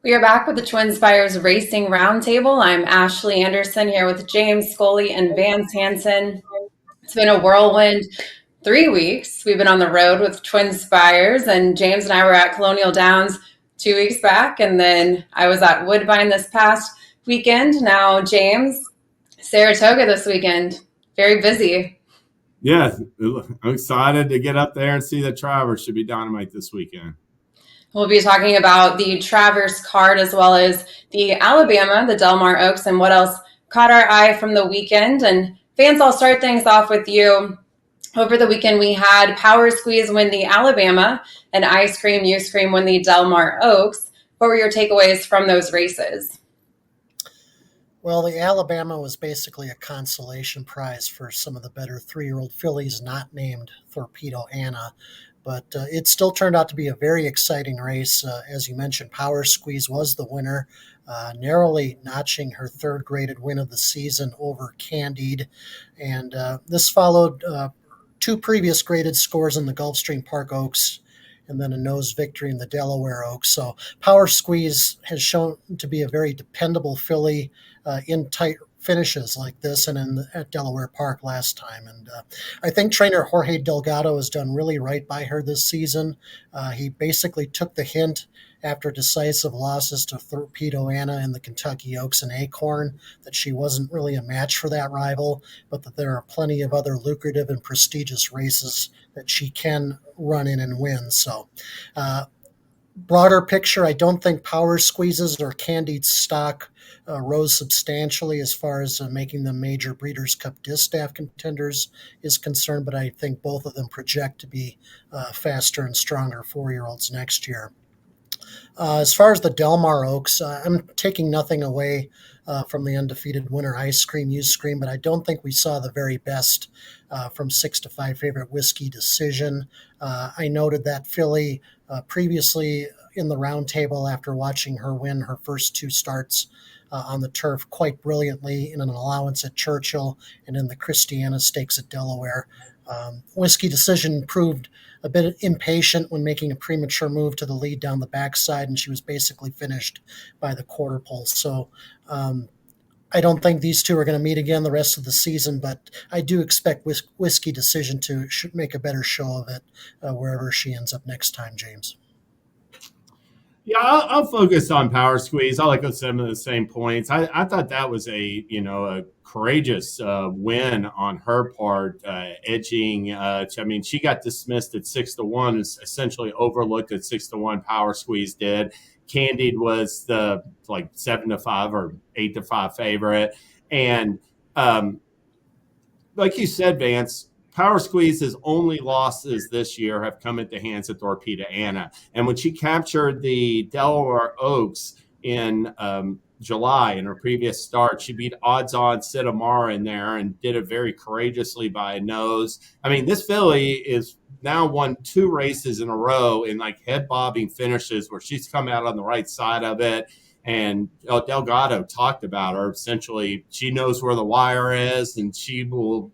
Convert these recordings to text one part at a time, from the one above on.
We are back with the twinspires Racing Roundtable. I'm Ashley Anderson here with James Scully and Vance Hansen. It's been a whirlwind 3 weeks. We've been on the road with twinspires, and James and I were at Colonial Downs 2 weeks back, and then I was at Woodbine this past weekend. Now, James, Saratoga this weekend. Very busy. Yeah, I'm excited to get up there and see the Travers. Should be dynamite this weekend. We'll be talking about the Travers card as well as the Alabama, the Del Mar Oaks, and what else caught our eye from the weekend. And Vance, I'll start things off with you. Over the weekend, we had Power Squeeze win the Alabama and Iscreamuscream win the Del Mar Oaks. What were your takeaways from those races? Well, the Alabama was basically a consolation prize for some of the better 3-year-old fillies not named Torpedo Anna. But it still turned out to be a very exciting race. As you mentioned, Power Squeeze was the winner, narrowly notching her third graded win of the season over Candied. And this followed two previous graded scores in the Gulfstream Park Oaks and then a nose victory in the Delaware Oaks. So Power Squeeze has shown to be a very dependable filly in tight finishes like this and at Delaware Park last time. And I think trainer Jorge Delgado has done really right by her this season. He basically took the hint after decisive losses to Torpedo Anna in the Kentucky Oaks and Acorn that she wasn't really a match for that rival, but that there are plenty of other lucrative and prestigious races that she can run in and win. So broader picture, I don't think Power Squeezes or Candied stock rose substantially as far as making them major Breeders' Cup Distaff contenders is concerned, but I think both of them project to be faster and stronger 4-year-olds next year. As far as the Del Mar Oaks, I'm taking nothing away from the undefeated winner Iscreamuscream, but I don't think we saw the very best from 6-5 favorite Whiskey Decision. I noted that filly previously in the roundtable after watching her win her first two starts on the turf quite brilliantly in an allowance at Churchill and in the Christiana Stakes at Delaware. Whiskey Decision proved a bit impatient when making a premature move to the lead down the backside, and she was basically finished by the quarter pole. So I don't think these two are going to meet again the rest of the season, but I do expect Whiskey Decision to make a better show of it wherever she ends up next time, James. Yeah, I'll focus on Power Squeeze. I'll echo some of the same points. I thought that was a courageous win on her part, edging. I mean, she got dismissed at 6-1, essentially overlooked at 6-1. Power Squeeze did. Candied was the 7-5 or 8-5 favorite, and like you said, Vance, Power Squeeze's only losses this year have come at the hands of Torpedo Anna. And when she captured the Delaware Oaks in July in her previous start, she beat odds-on Sidamara in there and did it very courageously by a nose. I mean, this filly is now won 2 races in a row in head-bobbing finishes where she's come out on the right side of it. And Delgado talked about her. Essentially, she knows where the wire is, and she will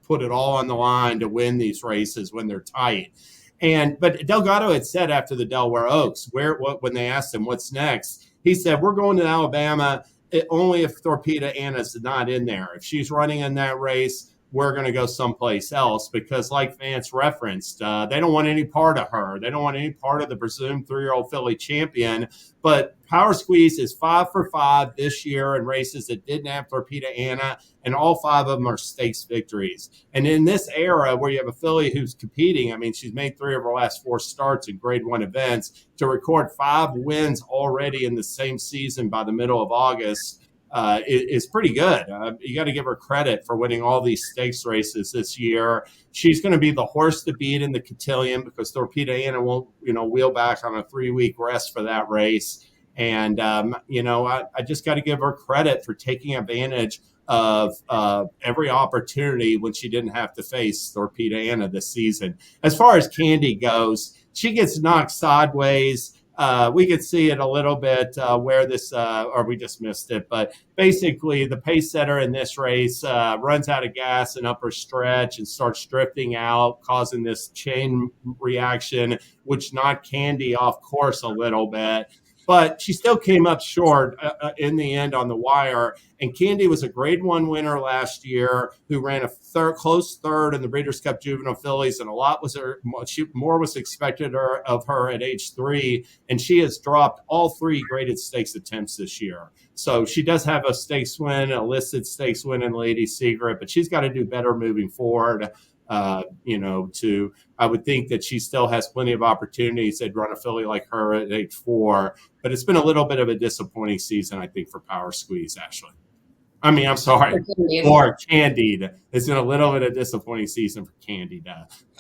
put it all on the line to win these races when they're tight. But Delgado had said after the Delaware Oaks, when they asked him what's next, he said, we're going to Alabama only if Torpedo Anna's not in there. If she's running in that race, we're going to go someplace else because, like Vance referenced, they don't want any part of her. They don't want any part of the presumed 3-year-old filly champion. But Power Squeeze is 5 for 5 this year in races that didn't have Torpedo Anna, and all 5 of them are stakes victories. And in this era where you have a filly who's competing, I mean, she's made 3 of her last 4 starts in Grade 1 events, to record 5 wins already in the same season by the middle of August is pretty good. You got to give her credit for winning all these stakes races this year. She's going to be the horse to beat in the cotillion because Torpedo Anna won't, wheel back on a 3-week rest for that race. And, I just got to give her credit for taking advantage of every opportunity when she didn't have to face Torpedo Anna this season. As far as Candy goes, she gets knocked sideways. We could see it a little bit where this, or we just missed it. But basically, the pace setter in this race runs out of gas in upper stretch and starts drifting out, causing this chain reaction, which knocked Candy off course a little bit. but she still came up short in the end on the wire. And Candy was a Grade 1 winner last year who ran a close third in the Breeders' Cup Juvenile Fillies, and a lot was more was expected of her at age 3, and she has dropped all 3 graded stakes attempts this year. So she does have a stakes win, a listed stakes win in Lady Secret, but she's got to do better moving forward. I would think that she still has plenty of opportunities. They'd run a filly like her at age 4, but it's been a little bit of a disappointing season, I think, for Power Squeeze, Ashley. I mean, I'm sorry, for Candied. It's been a little bit of a disappointing season for Candied,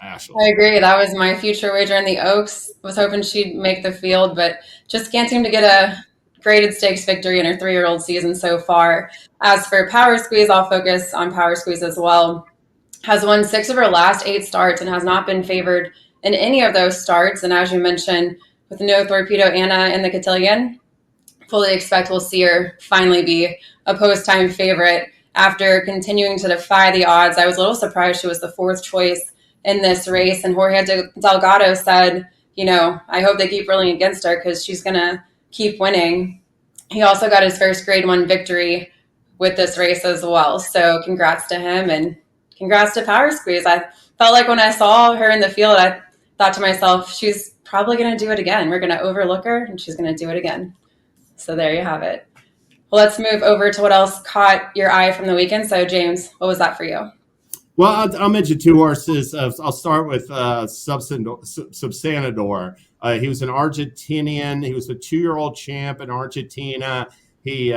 Ashley. I agree. That was my future wager in the Oaks. Was hoping she'd make the field, but just can't seem to get a graded stakes victory in her 3-year-old season so far. As for Power Squeeze, I'll focus on Power Squeeze as well. Has won 6 of her last 8 starts and has not been favored in any of those starts. And as you mentioned, with no Torpedo Anna in the cotillion, fully expect we'll see her finally be a post-time favorite after continuing to defy the odds. I was a little surprised she was the 4th choice in this race. And Jorge Delgado said, I hope they keep rolling against her because she's going to keep winning. He also got his first Grade 1 victory with this race as well. So congrats to him and congrats to Power Squeeze. I felt like when I saw her in the field, I thought to myself, she's probably going to do it again. We're going to overlook her and she's going to do it again. So there you have it. Well, let's move over to what else caught your eye from the weekend. So James, what was that for you? Well, I'll mention 2 horses. I'll start with Subsanador. He was an Argentinian. He was a 2-year-old champ in Argentina. He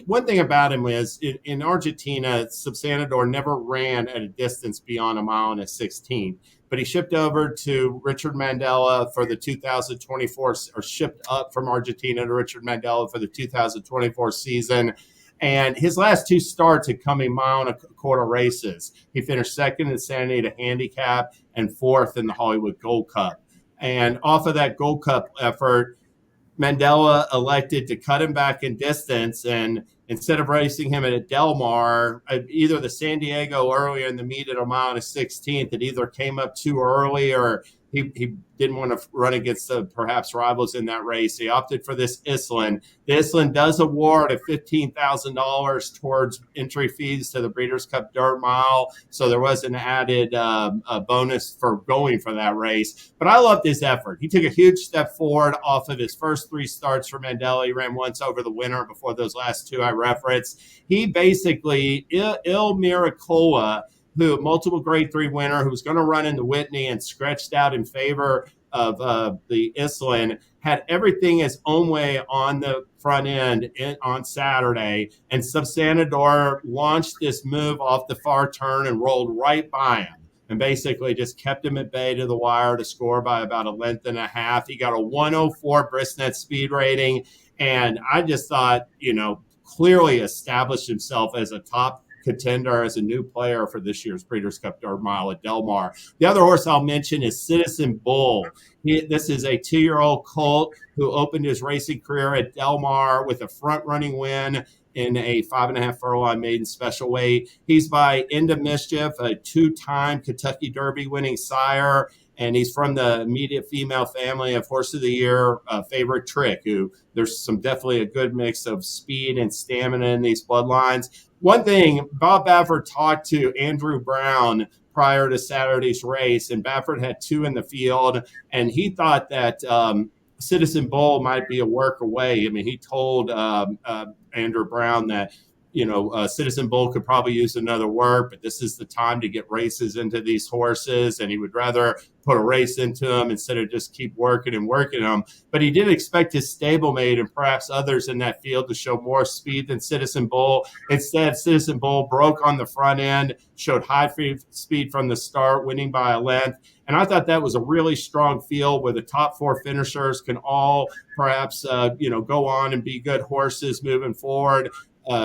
one thing about him is in Argentina, Subsanador never ran at a distance beyond a mile and a 16th. But he shipped over to Richard Mandela for the 2024, or shipped up from Argentina to Richard Mandela for the 2024 season. And his last 2 starts had come a mile and a quarter races. He finished 2nd in the Santa Anita Handicap and 4th in the Hollywood Gold Cup. And off of that Gold Cup effort, Mandela elected to cut him back in distance, and instead of racing him at Del Mar, either the San Diego earlier in the meet at a mile and a 16th, it either came up too early or he didn't want to run against the perhaps rivals in that race. He opted for this Islin. The Islin does award a $15,000 towards entry fees to the Breeders' Cup Dirt Mile, so there was an added bonus for going for that race. But I loved his effort. He took a huge step forward off of his first 3 starts for Mandela. He ran once over the winner before those last 2 I referenced. He basically, Il Miracola, who multiple Grade 3 winner, who was going to run in the Whitney and stretched out in favor of the Islin, had everything his own way on the front end on Saturday. And Subsanador launched this move off the far turn and rolled right by him and basically just kept him at bay to the wire to score by about 1.5 lengths. He got a 104 Bristnet speed rating. And I just thought, clearly established himself as a top contender, as a new player for this year's Breeders' Cup Dirt Mile at Del Mar. The other horse I'll mention is Citizen Bull. This is a 2-year-old colt who opened his racing career at Del Mar with a front-running win in a 5.5 furlong maiden special weight. He's by End of Mischief, a 2-time Kentucky Derby winning sire, and he's from the immediate female family of Horse of the Year favorite Trick, who there's definitely a good mix of speed and stamina in these bloodlines. One thing, Bob Baffert talked to Andrew Brown prior to Saturday's race, and Baffert had 2 in the field, and he thought that Citizen Bull might be a work away. I mean, he told Andrew Brown that, Citizen Bull could probably use another work, but this is the time to get races into these horses, and he would rather put a race into them instead of just keep working them. But he did expect his stablemate and perhaps others in that field to show more speed than Citizen Bull. Instead, Citizen Bull broke on the front end, showed high speed from the start, winning by a length. And I thought that was a really strong field where the top 4 finishers can all perhaps, go on and be good horses moving forward.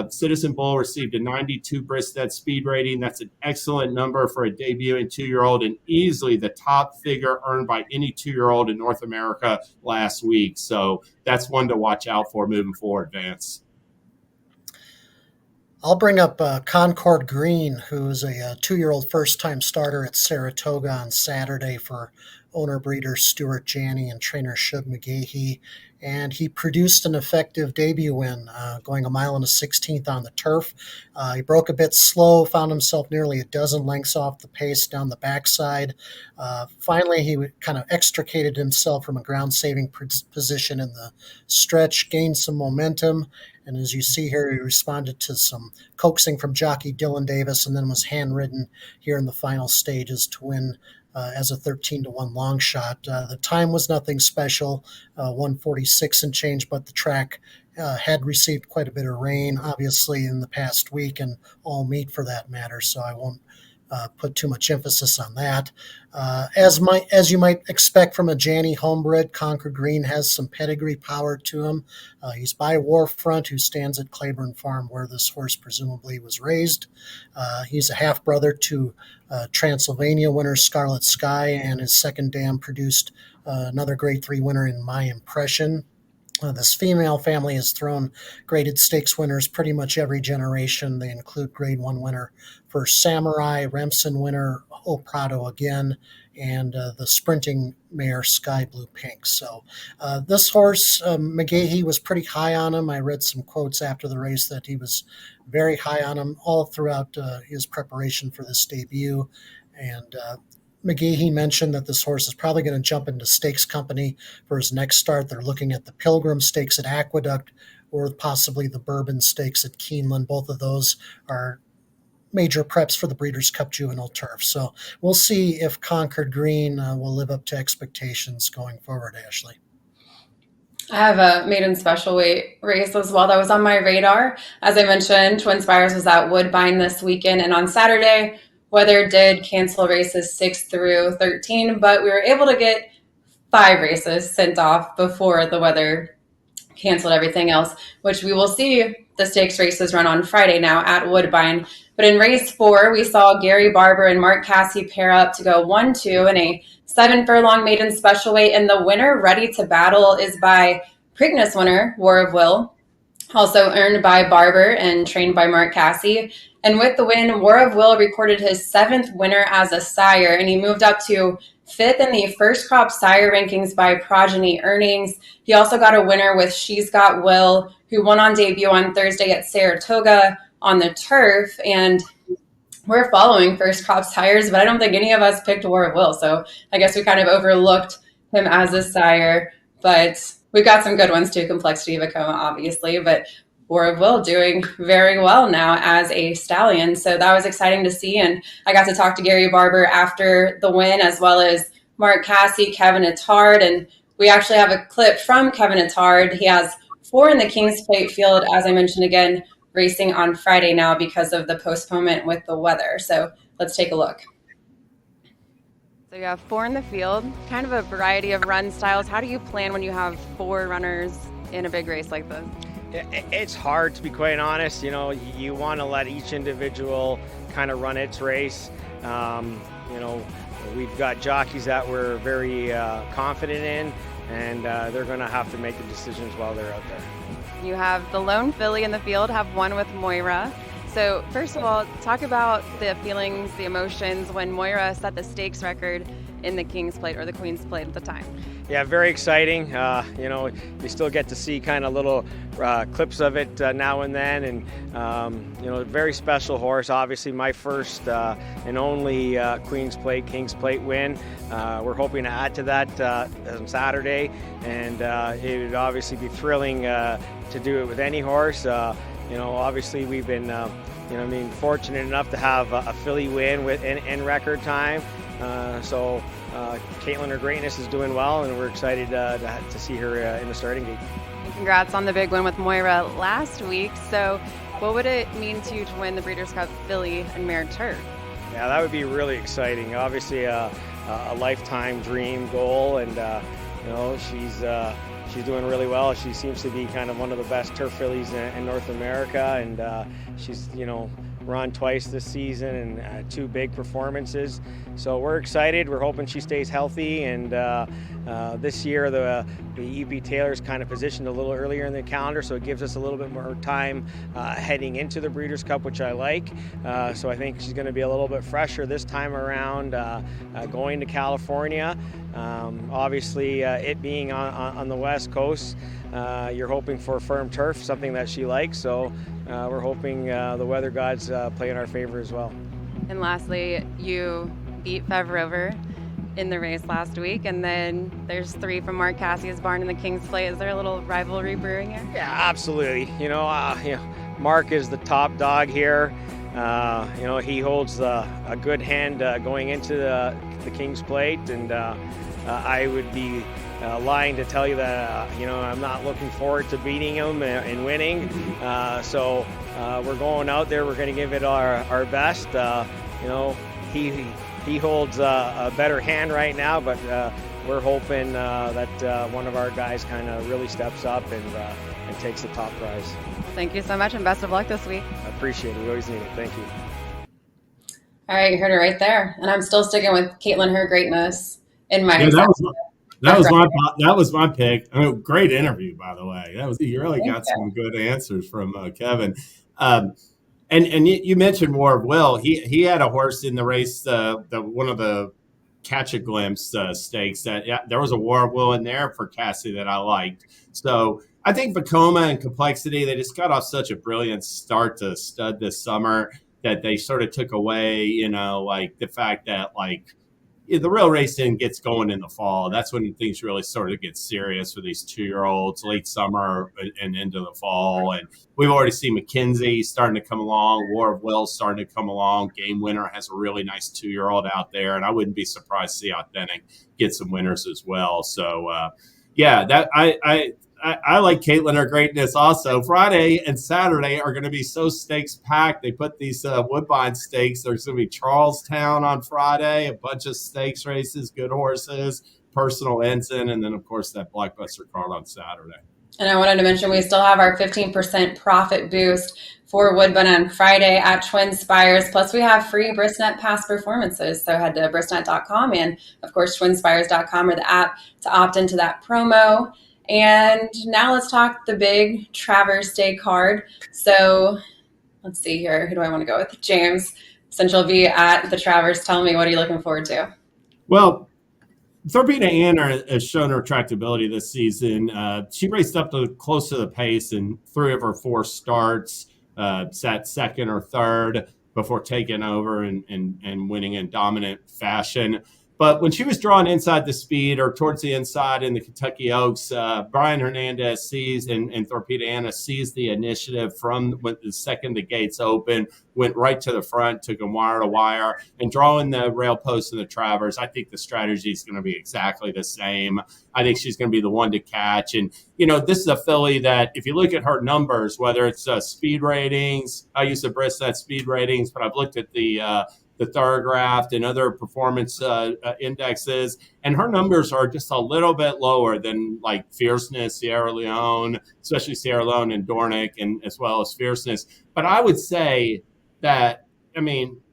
Citizen Bull received a 92 Bristnet speed rating. That's an excellent number for a debuting 2-year-old and easily the top figure earned by any 2-year-old in North America last week. So that's one to watch out for moving forward, Vance. I'll bring up Concord Green, who's a 2-year-old first-time starter at Saratoga on Saturday for owner-breeder Stuart Janney and trainer Shug McGahee. And he produced an effective debut win, going 1.16 miles on the turf. He broke a bit slow, found himself nearly a dozen lengths off the pace down the backside. Finally, he kind of extricated himself from a ground-saving position in the stretch, gained some momentum, and as you see here, he responded to some coaxing from jockey Dylan Davis and then was handridden here in the final stages to win as a 13-1 long shot. The time was nothing special, 1:46 and change, but the track had received quite a bit of rain, obviously, in the past week, and all meet for that matter, so I won't put too much emphasis on that. As you might expect from a Janney homebred, Concord Green has some pedigree power to him. He's by Warfront, who stands at Claiborne Farm, where this horse presumably was raised. He's a half-brother to Transylvania winner Scarlet Sky, and his second dam produced another Grade 3 winner in My Impression. This female family has thrown graded stakes winners pretty much every generation. They include Grade 1 winner for Samurai, Remsen winner O Prado again, and the sprinting mare Sky Blue Pink. So this horse, McGahee was pretty high on him. I read some quotes after the race that he was very high on him all throughout his preparation for this debut. And McGahee mentioned that this horse is probably going to jump into stakes company for his next start. They're looking at the Pilgrim Stakes at Aqueduct or possibly the Bourbon Stakes at Keeneland. Both of those are major preps for the Breeders' Cup Juvenile Turf. So we'll see if Concord Green will live up to expectations going forward, Ashley. I have a maiden special weight race as well that was on my radar. As I mentioned, twinspires was at Woodbine this weekend, and on Saturday, weather did cancel races 6 through 13, but we were able to get 5 races sent off before the weather canceled everything else, which we will see the stakes races run on Friday now at Woodbine. But in race 4, we saw Gary Barber and Mark Casse pair up to go 1-2 in a 7-furlong maiden special weight, and the winner ready to battle is by Preakness winner War of Will, also earned by Barber and trained by Mark Casse. And with the win, War of Will recorded his 7th winner as a sire, and he moved up to 5th in the first crop sire rankings by Progeny Earnings. He also got a winner with She's Got Will, who won on debut on Thursday at Saratoga on the turf. And we're following first crop sires, but I don't think any of us picked War of Will. So I guess we kind of overlooked him as a sire, but we've got some good ones too. Complexity of Acoma, obviously, but War of Will doing very well now as a stallion. So that was exciting to see. And I got to talk to Gary Barber after the win, as well as Mark Casse, Kevin Attard. And we actually have a clip from Kevin Attard. He has 4 in the King's Plate field, as I mentioned again, racing on Friday now because of the postponement with the weather. So let's take a look. So you have 4 in the field, kind of a variety of run styles. How do you plan when you have 4 runners in a big race like this? It's hard, to be quite honest. You know, you want to let each individual kind of run its race. You know, we've got jockeys that we're very confident in, and they're going to have to make the decisions while they're out there. You have the lone filly in the field, have one with Moira. So first of all, talk about the feelings, the emotions when Moira set the stakes record in the King's Plate or the Queen's Plate at the time. Yeah, very exciting. You know, you still get to see kind of little clips of it now and then, and you know, a very special horse. Obviously, my first and only Queen's Plate, King's Plate win. We're hoping to add to that on Saturday, and it would obviously be thrilling to do it with any horse. You know, obviously we've been, you know, I mean, fortunate enough to have a filly win in record time. So Caitlin, her greatness, is doing well, and we're excited to see her in the starting gate. And congrats on the big win with Moira last week. So what would it mean to you to win the Breeders' Cup filly and mare turf? Yeah, that would be really exciting. Obviously a lifetime dream goal, and you know, she's doing really well. She seems to be kind of one of the best turf fillies in North America, and she's, you know, run twice this season and 2 big performances. So we're excited. We're hoping she stays healthy, and This year, the EB Taylor's kind of positioned a little earlier in the calendar, so it gives us a little bit more time heading into the Breeders' Cup, which I like. So I think she's going to be a little bit fresher this time around, going to California. Obviously, it being on the West Coast, you're hoping for firm turf, something that she likes. So we're hoping the weather gods play in our favor as well. And lastly, you beat Fev Rover in the race last week, and then there's 3 from Mark Cassia's barn in the King's Plate. Is there a little rivalry brewing here? Yeah, absolutely. Mark is the top dog here. He holds a good hand going into the King's Plate, and I would be lying to tell you that I'm not looking forward to beating him and winning. So we're going out there. We're going to give it our best. He holds a better hand right now, but we're hoping that one of our guys kind of really steps up and takes the top prize. Thank you so much, and best of luck this week. I appreciate it. We always need it. Thank you. All right, you heard it right there. And I'm still sticking with Caitlin, her greatness in my. Yeah, that was my pick. Great interview, by the way. You really got some good answers from Kevin. And you mentioned War of Will. He had a horse in the race, one of the Catch a Glimpse stakes. There was a War of Will in there for Cassie that I liked. So I think Vacoma and Complexity, they just got off such a brilliant start to stud this summer that they sort of took away, the fact that the real racing gets going in the fall. That's when things really sort of get serious for these 2-year-olds, late summer and into the fall. And we've already seen McKenzie starting to come along. War of Will starting to come along. Game Winner has a really nice 2-year-old out there. And I wouldn't be surprised to see Authentic get some winners as well. So, I like Caitlin, her greatness also. Friday and Saturday are going to be so stakes packed. They put these Woodbine stakes. There's going to be Charlestown on Friday, a bunch of stakes races, good horses, Personal Ensign, and then, of course, that Blockbuster card on Saturday. And I wanted to mention we still have our 15% profit boost for Woodbine on Friday at twinspires. Plus, we have free Bristnet Pass performances. So head to bristnet.com and, of course, twinspires.com or the app to opt into that promo. And now let's talk the big Travers Day card. So let's see here. Who do I want to go with? James, since you'll be at the Travers, tell me, what are you looking forward to? Well, Torpedo Anna has shown her tractability this season. She raced up to close to the pace in 3 of her 4 starts, sat second or third before taking over and winning in dominant fashion. But when she was drawn inside the speed or towards the inside in the Kentucky Oaks, Brian Hernandez sees and Torpedo Anna sees the initiative from when the second the gates open, went right to the front, took them wire to wire, and drawing the rail post in the Travers. I think the strategy is going to be exactly the same. I think she's going to be the one to catch. And, this is a filly that if you look at her numbers, whether it's speed ratings, I use the Bristnet speed ratings, but I've looked at the Thorograft and other performance indexes, and her numbers are just a little bit lower than like Fierceness, Sierra Leone, especially Sierra Leone and Dornick, and as well as Fierceness. But I would say that,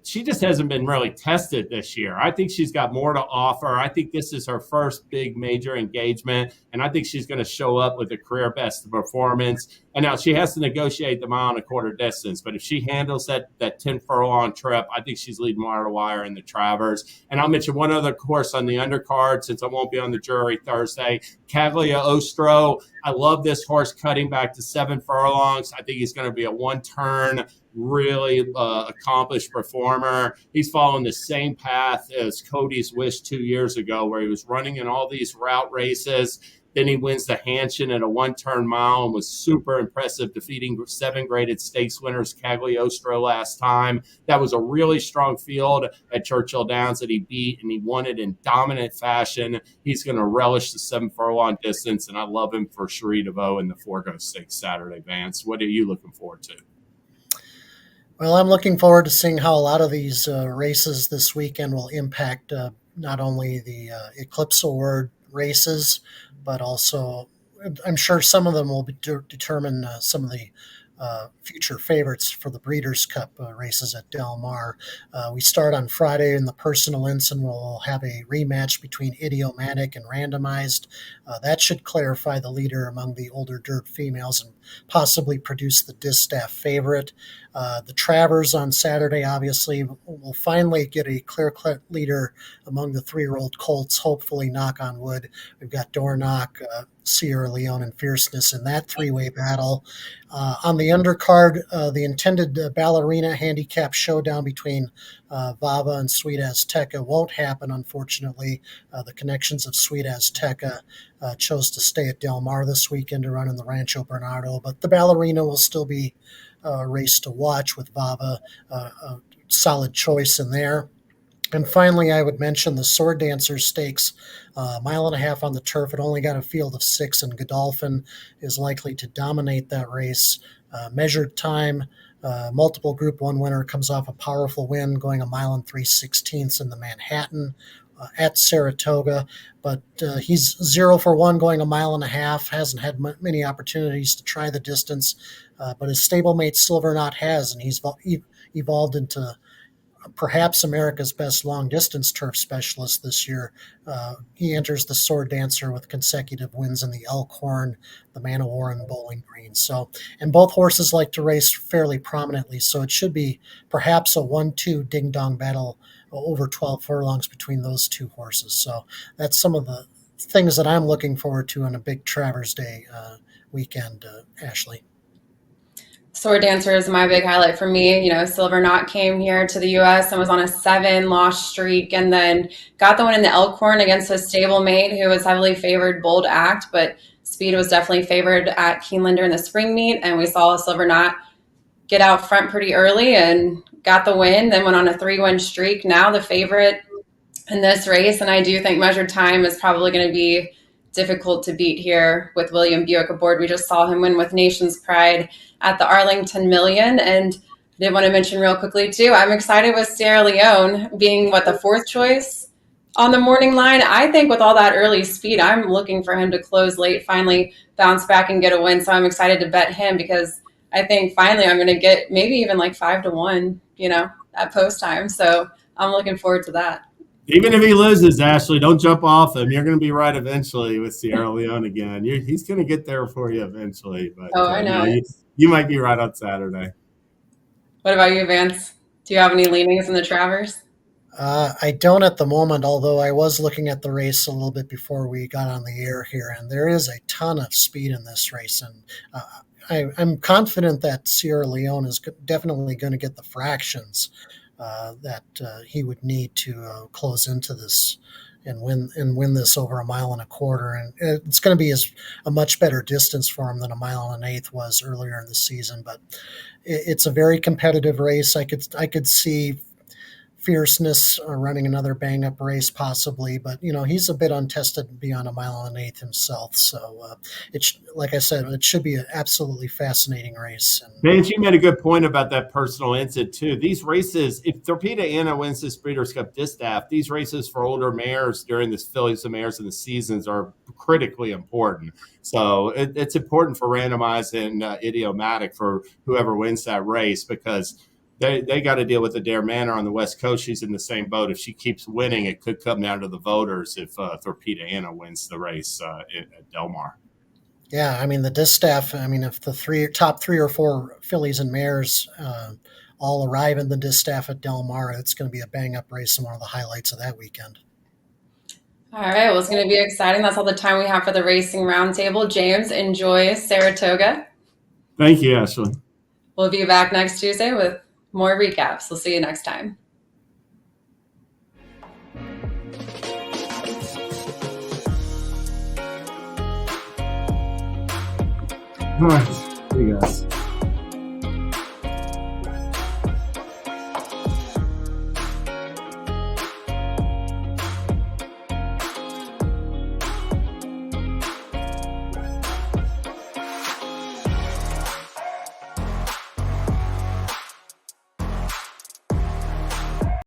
she just hasn't been really tested this year. I think she's got more to offer. I think this is her first big major engagement, and I think she's going to show up with a career best performance. And now she has to negotiate the 1.25 mile distance, but if she handles that 10 furlong trip, I think she's leading wire to wire in the Travers. And I'll mention one other course on the undercard, since I won't be on the jury Thursday. Cagliostro. I love this horse cutting back to 7 furlongs. I think he's going to be a one-turn, really accomplished performer. He's following the same path as Cody's Wish 2 years ago, where he was running in all these route races. Then he wins the Hanshin at a one-turn mile and was super impressive, defeating 7 graded stakes winners Cagliostro last time. That was a really strong field at Churchill Downs that he beat, and he won it in dominant fashion. He's going to relish the 7 furlong distance, and I love him for Cherie DeVoe in the Forgo Stakes Saturday. Vance, what are you looking forward to? Well, I'm looking forward to seeing how a lot of these races this weekend will impact not only the Eclipse Award races, but also I'm sure some of them will determine some of the future favorites for the Breeders' Cup races at Del Mar. We start on Friday in the personal ensign. We'll have a rematch between Idiomatic and Randomized. That should clarify the leader among the older dirt females and possibly produce the distaff favorite. The Travers on Saturday, obviously, will finally get a clear-cut leader among the 3-year-old colts, hopefully, knock on wood. We've got Dornock, Sierra Leone, and Fierceness in that 3-way battle. On the undercard, the intended ballerina handicap showdown between Vava and Sweet Azteca won't happen, unfortunately. The connections of Sweet Azteca chose to stay at Del Mar this weekend to run in the Rancho Bernardo, but the ballerina will still be a race to watch with Vava, a solid choice in there. And finally, I would mention the Sword Dancers Stakes, 1.5 miles on the turf. It only got a field of 6, and Godolphin is likely to dominate that race. Measured time, multiple Group 1 winner comes off a powerful win, going 1 mile and 3/16 in the Manhattan at Saratoga. But he's 0 for 1, going 1.5 miles. Hasn't had many opportunities to try the distance, but his stablemate Silver Knot has, and he's evolved into perhaps America's best long-distance turf specialist this year. He enters the Sword Dancer with consecutive wins in the Elkhorn, the Man o' War, and Bowling Green. So, and both horses like to race fairly prominently, so it should be perhaps a 1-2 ding-dong battle over 12 furlongs between those two horses. So that's some of the things that I'm looking forward to on a big Travers Day weekend, Ashley. Sword Dancer is my big highlight for me. Silver Knot came here to the U.S. and was on a 7-loss streak, and then got the win in the Elkhorn against his stablemate, who was heavily favored, Bold Act, but Speed was definitely favored at Keeneland in the spring meet, and we saw Silver Knot get out front pretty early and got the win, then went on a 3-win streak. Now the favorite in this race, and I do think Measured Time is probably going to be difficult to beat here with William Buick aboard. We just saw him win with Nation's Pride at the Arlington Million. And I did want to mention real quickly too, I'm excited with Sierra Leone being the 4th choice on the morning line. I think with all that early speed, I'm looking for him to close late, finally bounce back and get a win. So I'm excited to bet him, because I think finally I'm going to get maybe even 5-1, at post time. So I'm looking forward to that. Even if he loses, Ashley, don't jump off him. You're going to be right eventually with Sierra Leone again. He's going to get there for you eventually. But I know. You might be right on Saturday. What about you, Vance? Do you have any leanings in the Travers? I don't at the moment, although I was looking at the race a little bit before we got on the air here, and there is a ton of speed in this race. And I'm confident that Sierra Leone is definitely going to get the fractions that he would need to close into this and win this over 1.25 miles. And it's going to be a much better distance for him than 1.125 miles was earlier in the season. But it's a very competitive race. I could see Fierceness running another bang-up race possibly, but he's a bit untested beyond 1.125 miles himself. So like I said, it should be an absolutely fascinating race. And Vance, you made a good point about that personal incident too. These races, if Torpedo Anna wins this Breeders' Cup Distaff, these races for older mares during this Fillies and Mares in the seasons are critically important. So it's important for Randomized and Idiomatic for whoever wins that race, because they got to deal with Adair Manor on the West Coast. She's in the same boat. If she keeps winning, it could come down to the voters if Torpedo Anna wins the race at Del Mar. Yeah, I mean, the distaff, if the top 3 or 4 fillies and mares all arrive in the distaff at Del Mar, it's going to be a bang-up race and one of the highlights of that weekend. All right, well, it's going to be exciting. That's all the time we have for the Racing Roundtable. James, enjoy Saratoga. Thank you, Ashley. We'll be back next Tuesday with more recaps. We'll see you next time. All right, see you guys.